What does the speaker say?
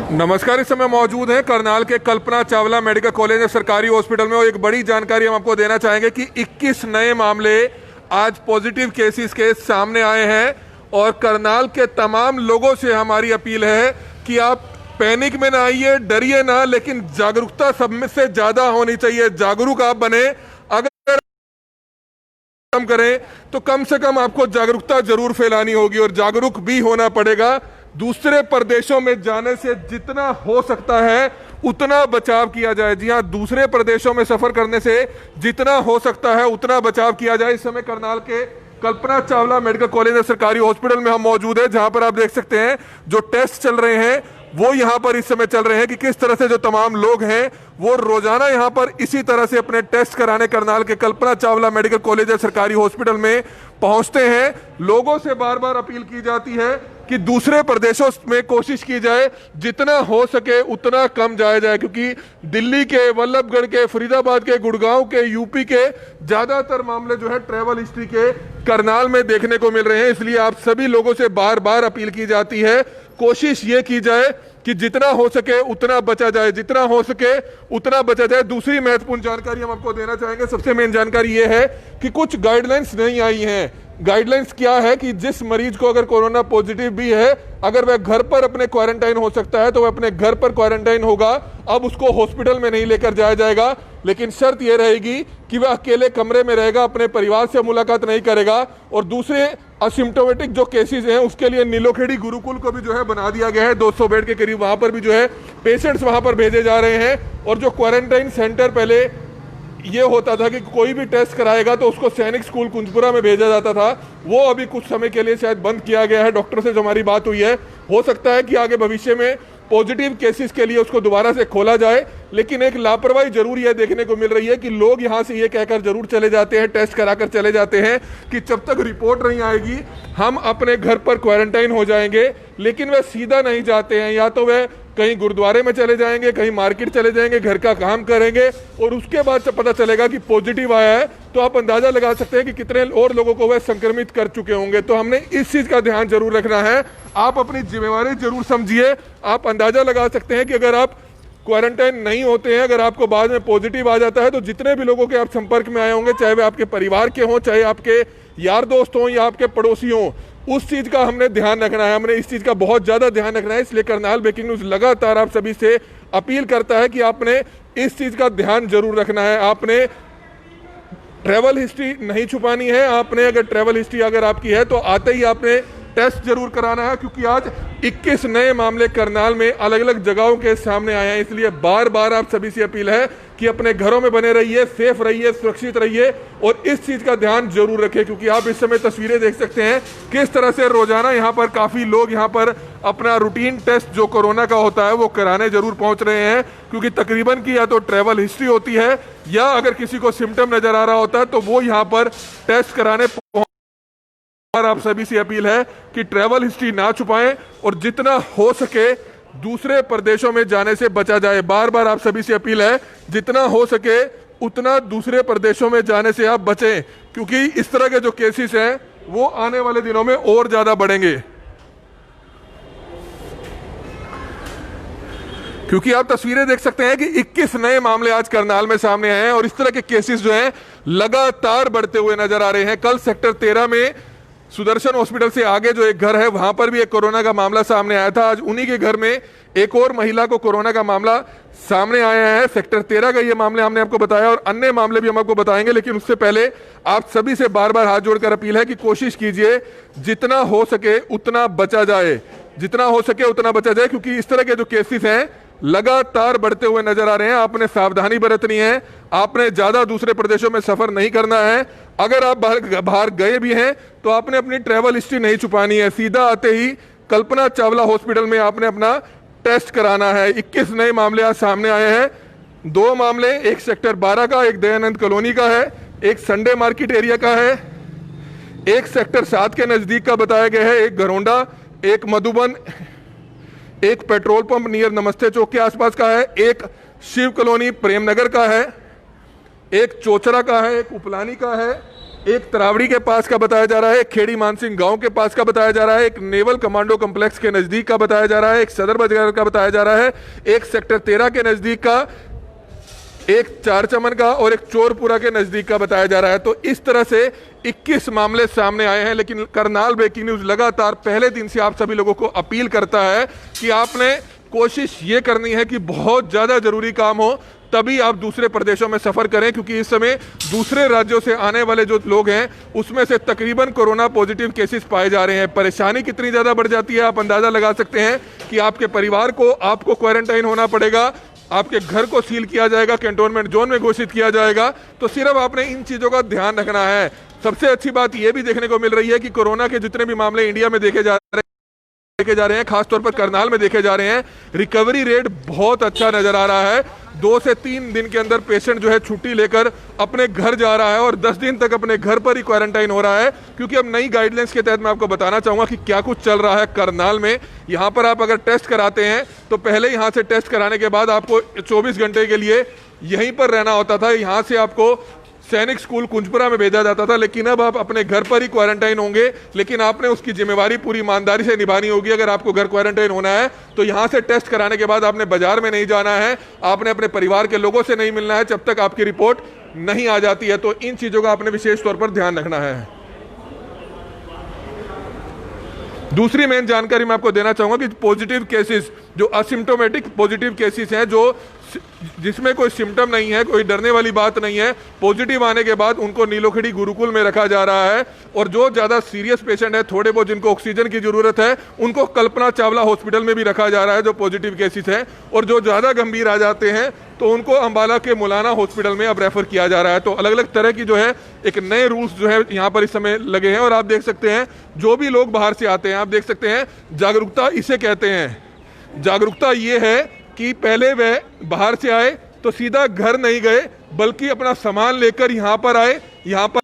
नमस्कार। इस समय मौजूद हैं करनाल के कल्पना चावला मेडिकल कॉलेज और सरकारी हॉस्पिटल में, और एक बड़ी जानकारी हम आपको देना चाहेंगे कि 21 नए मामले आज पॉजिटिव केसेस के सामने आए हैं। और करनाल के तमाम लोगों से हमारी अपील है कि आप पैनिक में ना आइए, डरिए ना, लेकिन जागरूकता सब में से ज्यादा होनी चाहिए। जागरूक आप बने, अगर कम करें तो कम से कम आपको जागरूकता जरूर फैलानी होगी और जागरूक भी होना पड़ेगा। दूसरे प्रदेशों में जाने से जितना हो सकता है उतना बचाव किया जाए। जी हां, दूसरे प्रदेशों में सफर करने से जितना हो सकता है उतना बचाव किया जाए। इस समय करनाल के कल्पना चावला मेडिकल कॉलेज और सरकारी हॉस्पिटल में हम मौजूद हैं, जहां पर आप देख सकते हैं जो टेस्ट चल रहे हैं वो यहां पर इस समय चल रहे हैं कि किस तरह से जो तमाम लोग हैं वो रोजाना यहां पर इसी तरह से अपने टेस्ट कराने करनाल के कल्पना चावला मेडिकल कॉलेज और सरकारी हॉस्पिटल में पहुंचते हैं। लोगों से बार बार अपील की जाती है कि दूसरे प्रदेशों में कोशिश की जाए जितना हो सके उतना कम जाया जाए, क्योंकि दिल्ली के, वल्लभगढ़ के, फरीदाबाद के, गुड़गांव के, यूपी के ज्यादातर मामले जो है ट्रैवल हिस्ट्री के करनाल में देखने को मिल रहे हैं। इसलिए आप सभी लोगों से बार बार अपील की जाती है, कोशिश ये की जाए कि जितना हो सके उतना बचा जाए, जितना हो सके उतना बचा जाए। दूसरी महत्वपूर्ण जानकारी हम आपको देना चाहेंगे। सबसे मेन जानकारी ये है कि कुछ गाइडलाइंस नहीं आई हैं। गाइडलाइंस क्या है कि जिस मरीज को अगर कोरोना पॉजिटिव भी है, अगर वह घर पर अपने क्वारंटाइन हो सकता है तो वह अपने घर पर क्वारंटाइन होगा। अब उसको हॉस्पिटल में नहीं लेकर जाया जाएगा, लेकिन शर्त यह रहेगी कि वह अकेले कमरे में रहेगा, अपने परिवार से मुलाकात नहीं करेगा। और दूसरे असिम्प्टोमेटिक जो केसेस हैं उसके लिए नीलोखेड़ी गुरुकुल को भी जो है बना दिया गया है, 200 बेड के करीब। वहां पर भी जो है पेशेंट्स वहां पर भेजे जा रहे हैं। और जो क्वारंटाइन सेंटर पहले ये होता था कि कोई भी टेस्ट कराएगा तो उसको सैनिक स्कूल कुंजपुरा में भेजा जाता था, वो अभी कुछ समय के लिए शायद बंद किया गया है। डॉक्टर से जो हमारी बात हुई है, हो सकता है कि आगे भविष्य में पॉजिटिव केसेस के लिए उसको दोबारा से खोला जाए। लेकिन एक लापरवाही जरूर यह देखने को मिल रही है कि लोग यहां से ये कहकर जरूर चले जाते हैं, टेस्ट कराकर चले जाते हैं कि जब तक रिपोर्ट नहीं आएगी हम अपने घर पर क्वारंटाइन हो जाएंगे। लेकिन वह सीधा नहीं जाते हैं, या तो वह कहीं गुरुद्वारे में चले जाएंगे, कहीं मार्केट चले जाएंगे, घर का काम करेंगे, और उसके बाद जब पता चलेगा कि पॉजिटिव आया है तो आप अंदाजा लगा सकते हैं कि कितने और लोगों को वह संक्रमित कर चुके होंगे। तो हमने इस चीज का ध्यान जरूर रखना है। आप अपनी जिम्मेवारी जरूर समझिए। आप अंदाजा लगा सकते हैं कि अगर आप क्वारंटाइन नहीं होते हैं, अगर आपको बाद में पॉजिटिव आ जाता है, तो जितने भी लोगों के आप संपर्क में आए होंगे, चाहे वे आपके परिवार के हों, चाहे आपके यार दोस्त हों या आपके पड़ोसी हों, उस चीज का हमने ध्यान रखना है। हमने इस चीज का बहुत ज्यादा ध्यान रखना है। इसलिए करनाल ब्रेकिंग न्यूज लगातार आप सभी से अपील करता है कि आपने इस चीज का ध्यान जरूर रखना है। आपने ट्रैवल हिस्ट्री नहीं छुपानी है। आपने अगर ट्रैवल हिस्ट्री अगर आपकी है तो आते ही आपने टेस्ट जरूर कराना है, क्योंकि आज 21 नए मामले करनाल में अलग अलग जगहों के सामने आए हैं। इसलिए बार बार आप सभी से अपील है कि अपने घरों में बने रहिए, सेफ रहिए, सुरक्षित रहिए और इस चीज का ध्यान जरूर रखें। क्योंकि आप इस समय तस्वीरें देख सकते हैं किस तरह से रोजाना यहाँ पर काफी लोग यहाँ पर अपना रूटीन टेस्ट जो कोरोना का होता है वो कराने जरूर पहुंच रहे हैं। क्योंकि तकरीबन की या तो ट्रैवल हिस्ट्री होती है, या अगर किसी को सिम्टम नजर आ रहा होता है तो वो यहाँ पर टेस्ट कराने। आप सभी से अपील है कि ट्रैवल हिस्ट्री ना छुपाएं और जितना हो सके दूसरे प्रदेशों में जाने से बचा जाए। बार बार आप सभी से अपील है, जितना हो सके उतना दूसरे प्रदेशों में जाने से आप बचें, क्योंकि इस तरह के जो केसेस हैं वो आने वाले दिनों में और ज्यादा बढ़ेंगे। क्योंकि आप तस्वीरें देख सकते हैं कि 21 नए मामले आज करनाल में सामने आए हैं और इस तरह के केसेस जो हैं लगातार बढ़ते हुए नजर आ रहे हैं। कल सेक्टर 13 में सुदर्शन हॉस्पिटल से आगे जो एक घर है वहां पर भी एक कोरोना का मामला सामने आया था। आज उन्हीं के घर में एक और महिला को कोरोना का मामला सामने आया है। सेक्टर 13 का ये मामले हमने आपको बताया और अन्य मामले भी हम आपको बताएंगे, लेकिन उससे पहले आप सभी से बार बार हाथ जोड़कर अपील है कि कोशिश कीजिए जितना हो सके उतना बचा जाए, जितना हो सके उतना बचा जाए। क्योंकि इस तरह के जो केसेस हैं लगातार बढ़ते हुए नजर आ रहे हैं। आपने सावधानी बरतनी है, आपने ज्यादा दूसरे प्रदेशों में सफर नहीं करना है। अगर आप बाहर गए भी हैं तो आपने अपनी ट्रैवल हिस्ट्री नहीं छुपानी है। सीधा आते ही कल्पना चावला हॉस्पिटल में आपने अपना टेस्ट कराना है। 21 नए मामले आज सामने आए हैं। 2 मामले, एक सेक्टर 12 का, एक दयानंद कॉलोनी का है, एक संडे मार्केट एरिया का है, एक सेक्टर 7 के नजदीक का बताया गया है, एक घरोंडा, एक मधुबन, एक पेट्रोल पंप नियर नमस्ते चौक के आसपास का है, एक शिव कॉलोनी प्रेमनगर का है, एक चोचरा का है, एक उपलानी का है, एक तरावड़ी के पास का बताया जा रहा है, एक खेड़ी मानसिंह गांव के पास का बताया जा रहा है, एक नेवल कमांडो कॉम्प्लेक्स के नजदीक का बताया जा रहा है, एक सदर बाजार का बताया जा रहा है, एक सेक्टर 13 के नजदीक का, एक चार चमन का और एक चोरपुरा के नजदीक का बताया जा रहा है। तो इस तरह से 21 मामले सामने आए हैं। लेकिन करनाल ब्रेकिंग न्यूज लगातार पहले दिन से आप सभी लोगों को अपील करता है कि आपने कोशिश ये करनी है कि बहुत ज्यादा जरूरी काम हो तभी आप दूसरे प्रदेशों में सफर करें, क्योंकि इस समय दूसरे राज्यों से आने वाले जो लोग हैं उसमें से तकरीबन कोरोना पॉजिटिव केसेस पाए जा रहे हैं। परेशानी कितनी ज्यादा बढ़ जाती है आप अंदाजा लगा सकते हैं कि आपके परिवार को आपको क्वारंटाइन होना पड़ेगा, आपके घर को सील किया जाएगा, कैंटोनमेंट जोन में घोषित किया जाएगा। तो सिर्फ आपने इन चीजों का ध्यान रखना है। सबसे अच्छी बात यह भी देखने को मिल रही है कि कोरोना के जितने भी मामले इंडिया में देखे जा रहे हैं, खासतौर पर करनाल में देखे जा रहे हैं, रिकवरी रेट बहुत अच्छा नजर आ रहा है। 2 से 3 दिन के अंदर पेशेंट जो है छुट्टी लेकर अपने घर जा रहा है और 10 दिन तक अपने घर पर ही क्वारंटाइन हो रहा है। क्योंकि अब नई गाइडलाइंस के तहत मैं आपको बताना चाहूंगा कि क्या कुछ चल रहा है करनाल में। यहां पर आप अगर टेस्ट कराते हैं तो पहले यहां से टेस्ट कराने के बाद आपको 24 घंटे के लिए यहीं पर रहना होता था। यहां से आपको सैनिक स्कूल कुंजपुरा में भेजा जाता था, लेकिन अब आप अपने घर पर ही क्वारंटाइन होंगे। लेकिन आपने उसकी जिम्मेवारी पूरी ईमानदारी से निभानी होगी। अगर आपको घर क्वारंटाइन होना है तो यहां से टेस्ट कराने के बाद आपने बाजार में नहीं जाना है, आपने अपने परिवार के लोगों से नहीं मिलना है जब तक आपकी रिपोर्ट नहीं आ जाती है। तो इन चीजों का आपने विशेष तौर पर ध्यान रखना है। दूसरी मेन जानकारी मैं आपको देना चाहूंगा कि पॉजिटिव केसेस, जो असिम्टोमेटिक पॉजिटिव केसेस हैं, जो जिसमें कोई सिम्टम नहीं है, कोई डरने वाली बात नहीं है, पॉजिटिव आने के बाद उनको नीलोखेड़ी गुरुकुल में रखा जा रहा है। और जो ज्यादा सीरियस पेशेंट है, थोड़े बहुत जिनको ऑक्सीजन की जरूरत है, उनको कल्पना चावला हॉस्पिटल में भी रखा जा रहा है जो पॉजिटिव केसेस हैं। और जो ज्यादा गंभीर आ जाते हैं तो उनको अंबाला के मौलाना हॉस्पिटल में अब रेफर किया जा रहा है। तो अलग अलग तरह की जो है एक नए रूल्स जो है यहाँ पर इस समय लगे हैं। और आप देख सकते हैं जो भी लोग बाहर से आते हैं, आप देख सकते हैं जागरूकता इसे कहते हैं। जागरूकता ये है कि पहले वह बाहर से आए तो सीधा घर नहीं गए, बल्कि अपना सामान लेकर यहाँ पर आए, यहाँ पर